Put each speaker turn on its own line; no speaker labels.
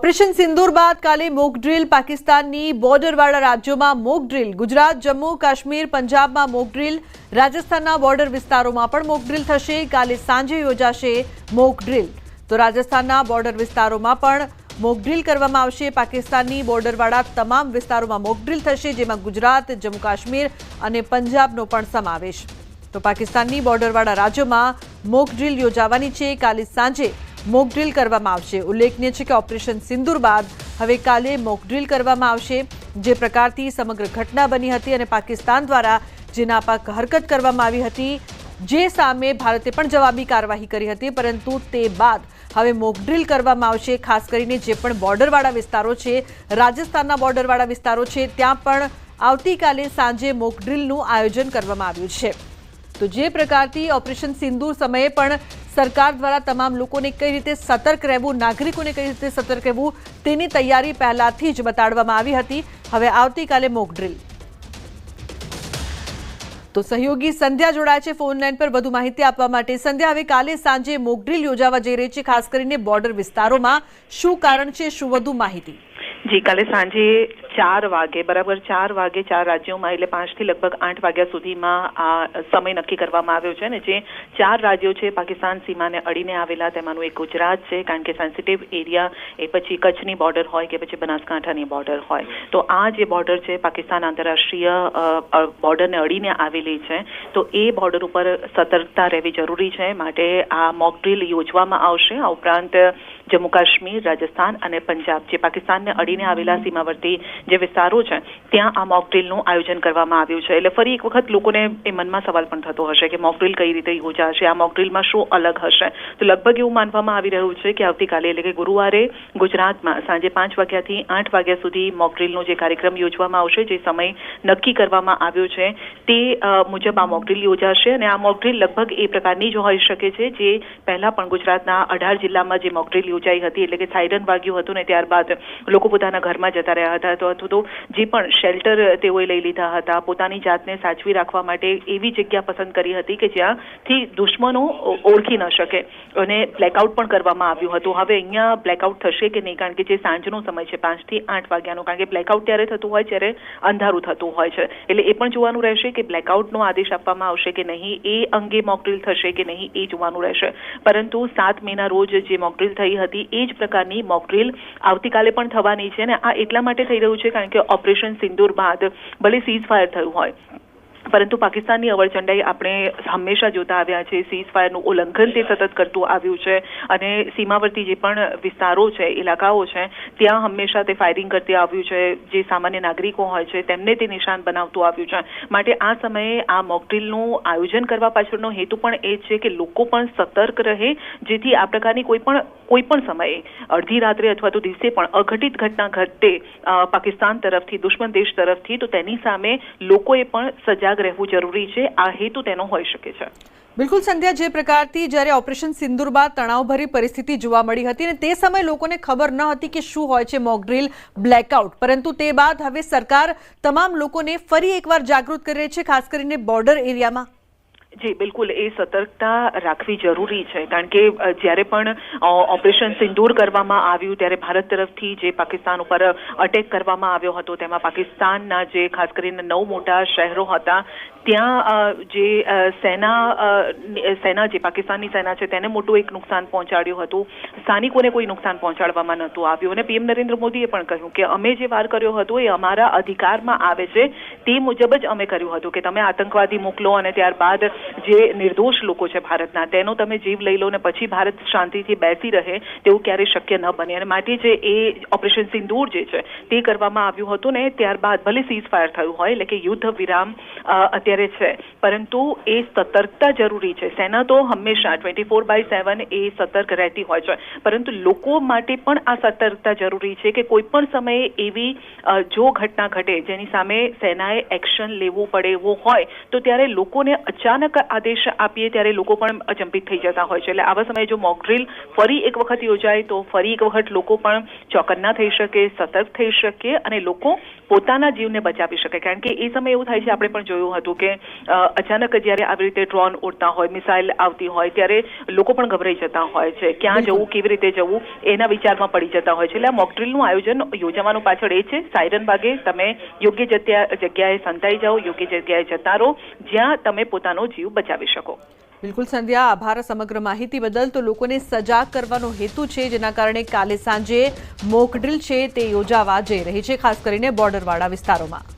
Operation સિંદૂર બાદ કાલે mock drill પાકિસ્તાનની બોર્ડરવાળા રાજ્યોમાં મોક ડ્રીલ ગુજરાત, જમ્મુ કાશ્મીર, પંજાબમાં મોક ડ્રીલ રાજસ્થાનના બોર્ડર વિસ્તારોમાં પણ મોક ડ્રીલ થશે। કાલે સાંજે યોજાશે મોક ડ્રીલ તો રાજસ્થાનના બોર્ડર વિસ્તારોમાં પણ મોક ડ્રીલ કરવામાં આવશે। પાકિસ્તાનની બોર્ડરવાળા તમામ વિસ્તારોમાં મોક ડ્રીલ થશે જેમાં ગુજરાત, જમ્મુ કાશ્મીર અને પંજાબનો પણ સમાવેશ। તો પાકિસ્તાનની બોર્ડરવાળા રાજ્યોમાં મોક ડ્રીલ યોજાવાની છે। કાલે સાંજે મોક ડ્રીલ કરવામાં આવશે। ઉલ્લેખનીય છે કે ઓપરેશન સિંદૂર બાદ હવે કાલે મોક ડ્રીલ કરવામાં આવશે। જે પ્રકારથી સમગ્ર ઘટના બની હતી અને પાકિસ્તાન દ્વારા જે નાપાક હરકત કરવામાં આવી હતી, જે સામે ભારતે પણ જવાબી કાર્યવાહી કરી હતી, પરંતુ તે બાદ હવે મોક ડ્રીલ કરવામાં આવશે। ખાસ કરીને જે પણ બોર્ડરવાળા વિસ્તારો છે, રાજસ્થાનના બોર્ડરવાળા વિસ્તારો છે, ત્યાં પણ આવતીકાલે સાંજે મોક ડ્રીલનું આયોજન કરવામાં આવ્યું છે। તો જે પ્રકારથી ઓપરેશન સિંદૂર સમયે પણ સરકાર દ્વારા તમામ લોકોને કઈ રીતે સતર્ક રહેવું, નાગરિકોને કઈ રીતે સતર્ક રહેવું તેની તૈયારી પહેલાથી જ બતાડવામાં આવી હતી। હવે આવતીકાલે મોક ડ્રીલ। તો સહયોગી સંધ્યા જોડાય છે ફોન લાઈન પર વધુ માહિતી આપવા માટે। સંધ્યા, હવે કાલે સાંજે મોક ડ્રીલ યોજાવા જઈ રહી છે, ખાસ કરીને બોર્ડર વિસ્તારોમાં શું કારણ છે, શું વધુ માહિતી?
જી, કાલે સાંજે 4 વાગે બરાબર 4 વાગે 4 રાજ્યોમાં એટલે 5 થી લગભગ 8 વાગ્યા સુધીમાં આ સમય નક્કી કરવામાં આવ્યો છે ને જે 4 રાજ્યો છે પાકિસ્તાન સીમાને અડીને આવેલા, તેમાંનું એક ગુજરાત છે, કારણ કે સેન્સિટિવ એરિયા એ પછી કચ્છની બોર્ડર હોય કે પછી બનાસકાંઠાની બોર્ડર હોય, તો આ જે બોર્ડર છે પાકિસ્તાન આંતરરાષ્ટ્રીય બોર્ડરને અડીને આવેલી છે, તો એ બોર્ડર ઉપર સતર્કતા રહેવી જરૂરી છે। માટે આ મોક ડ્રીલ યોજવામાં આવશે। આ ઉપરાંત જમ્મુ કાશ્મીર, રાજસ્થાન અને પંજાબ જે પાકિસ્તાનને અડીને આવેલા સીમાવર્તી જે વિસ્તારો છે ત્યાં આ મોક ડ્રીલનું આયોજન કરવામાં આવ્યું છે। એટલે ફરી એક વખત લોકોને એ મનમાં સવાલ પણ થતો હશે કે મોક ડ્રીલ કઈ રીતે યોજાશે, આ મોક ડ્રીલમાં શું અલગ હશે? તો લગભગ એવું માનવામાં આવી રહ્યું છે કે આવતીકાલે એટલે કે ગુરુવારે ગુજરાતમાં સાંજે 5 વાગ્યાથી 8 વાગ્યા સુધી મોક ડ્રીલનો જે કાર્યક્રમ યોજવામાં આવશે, જે સમય નક્કી કરવામાં આવ્યો છે તે મુજબ આ મોક ડ્રીલ યોજાશે। અને આ મોક ડ્રીલ લગભગ એ પ્રકારની જ હોઈ શકે છે જે પહેલા પણ ગુજરાતના 18 જિલ્લામાં જે મોક ડ્રીલ યોજાઈ હતી, એટલે કે સાયરન વાગ્યું હતું ને ત્યારબાદ લોકો પોતાના ઘરમાં જતા રહ્યા હતા, તો જે પણ શેલ્ટર તેઓએ લઈ લીધા હતા, પોતાની જાતને સાચવી રાખવા માટે એવી જગ્યા પસંદ કરી હતી કે જ્યાંથી દુશ્મનો ઓળખી ન શકે, અને બ્લેકઆઉટ પણ કરવામાં આવ્યું હતું। હવે અહીંયા બ્લેકઆઉટ થશે કે નહીં, કારણ કે જે સાંજનો સમય છે 5 થી 8 વાગ્યાનો, કારણ કે બ્લેકઆઉટ ત્યારે થતું હોય જ્યારે અંધારું થતું હોય છે, એટલે એ પણ જોવાનું રહેશે કે બ્લેકઆઉટનો આદેશ આપવામાં આવશે કે નહીં, એ અંગે મોક ડ્રીલ થશે કે નહીં એ જોવાનું રહેશે। પરંતુ 7 મેના રોજ જે મોક ડ્રીલ થઈ હતી એ જ પ્રકારની મોક ડ્રીલ આવતીકાલે પણ થવાની છે। ને આ એટલા માટે થઈ રહ્યું છે કારણ કે ઓપરેશન સિંદૂર બાદ ભલે સીઝ ફાયર થયું હોય, પરંતુ પાકિસ્તાનની અવરચંડાઈ આપણે હંમેશા જોતા આવ્યા છે। સીઝ ફાયરનું ઉલ્લંઘન તે સતત કરતું આવ્યું છે અને સીમાવર્તી જે પણ વિસ્તારો છે, ઇલાકાઓ છે, ત્યાં હંમેશા તે ફાયરિંગ કરતી આવ્યું છે, જે સામાન્ય નાગરિકો હોય છે તેમને તે નિશાન બનાવતું આવ્યું છે। માટે આ સમયે આ મોક ડ્રીલનું આયોજન કરવા પાછળનો હેતુ પણ એ છે કે લોકો પણ સતર્ક રહે, જેથી આ પ્રકારની કોઈ પણ સમયે અડધી રાત્રે અથવા તો દિવસે પણ અઘટિત ઘટના ઘટે પાકિસ્તાન તરફથી, દુશ્મન દેશ તરફથી, તો તેની સામે લોકોએ પણ સજાગ રહેવું જરૂરી છે। આ હેતુ તેનો હોઈ શકે છે।
બિલકુલ સંધ્યા, જે પ્રકારથી જ્યારે ઓપરેશન સિંદૂર બાદ તણાવભરી પરિસ્થિતિ જોવા મળી હતી અને તે સમયે લોકોને ખબર ન હતી કે શું હોય છે મોક ડ્રીલ, બ્લેકઆઉટ, પરંતુ તે બાદ હવે સરકાર તમામ લોકોને ફરી એકવાર જાગૃત કરી રહી છે, ખાસ કરીને બોર્ડર એરિયામાં।
જી બિલકુલ, એ સતર્કતા રાખવી જરૂરી છે, કારણ કે જ્યારે પણ ઓપરેશન સિંદૂર કરવામાં આવ્યું ત્યારે ભારત તરફથી જે પાકિસ્તાન ઉપર અટેક કરવામાં આવ્યો હતો, તેમાં પાકિસ્તાનના જે ખાસ કરીને 9 મોટા શહેરો હતા ત્યાં જે સેના જે પાકિસ્તાનની સેના છે તેને મોટું એક નુકસાન પહોંચાડ્યું હતું, સ્થાનિકોને કોઈ નુકસાન પહોંચાડવામાં નહોતું આવ્યું। અને પીએમ નરેન્દ્ર મોદીએ પણ કહ્યું કે અમે જે વાર કર્યો હતો એ અમારા અધિકારમાં આવે છે, તે મુજબ જ અમે કર્યું હતું કે તમે આતંકવાદી મોકલો અને ત્યારબાદ જે નિર્દોષ લોકો છે ભારતના તેનો તમે જીવ લઈ લો ને પછી ભારત શાંતિથી બેસી રહે, તેવું ક્યારેય શક્ય ન બને। અને માટે જે એ ઓપરેશન સિંદૂર જે છે તે કરવામાં આવ્યું હતું ને ત્યારબાદ ભલે સીઝ ફાયર થયું હોય, એટલે કે યુદ્ધ વિરામ અત્યારે છે, પરંતુ એ સતર્કતા જરૂરી છે। સેના તો હંમેશા 24/7 એ સતર્ક રહેતી હોય છે, પરંતુ લોકો માટે પણ આ સતર્કતા જરૂરી છે કે કોઈ પણ સમયે એવી જો ઘટના ઘટે જેની સામે સેનાએ એક્શન લેવું પડે એવું હોય, તો ત્યારે લોકોને અચાનક આદેશ આપીએ ત્યારે લોકો પણ અચંબિત થઈ જતા હોય છે। એટલે આવા સમયે જો મોક ડ્રીલ ફરી એક વખત યોજાય તો ફરી એક વખત લોકો પણ ચોકન્ના થઈ શકે, સતર્ક થઈ શકે અને લોકો પોતાના જીવને બચાવી શકે, કારણ કે એ સમયે એવું થાય છે, આપણે પણ જોયું હતું કે અચાનક જ્યારે આવી રીતે ડ્રોન ઉડતા હોય, મિસાઇલ આવતી હોય ત્યારે લોકો પણ ગભરાઈ જતા હોય છે, ક્યાં જવું, કેવી રીતે જવું એના વિચારમાં પડી જતા હોય છે. એટલે આ મોક ડ્રીલનું આયોજન યોજવાનું પાછળ એ છે, સાયરન વાગે તમે યોગ્ય જગ્યાએ સંતાઈ જાઓ, યોગ્ય જગ્યાએ જતા રહો જ્યાં તમે પોતાનો જીવ બચાવી શકો.
બિલકુલ સંધ્યા, આભાર સમગ્ર માહિતી બદલ. તો લોકોને સજાગ કરવાનો હેતુ છે, જેના કારણે કાલે સાંજે મોક ડ્રીલ છે તે યોજાવા જઈ રહી છે, ખાસ કરીને બોર્ડરવાળા વિસ્તારોમાં.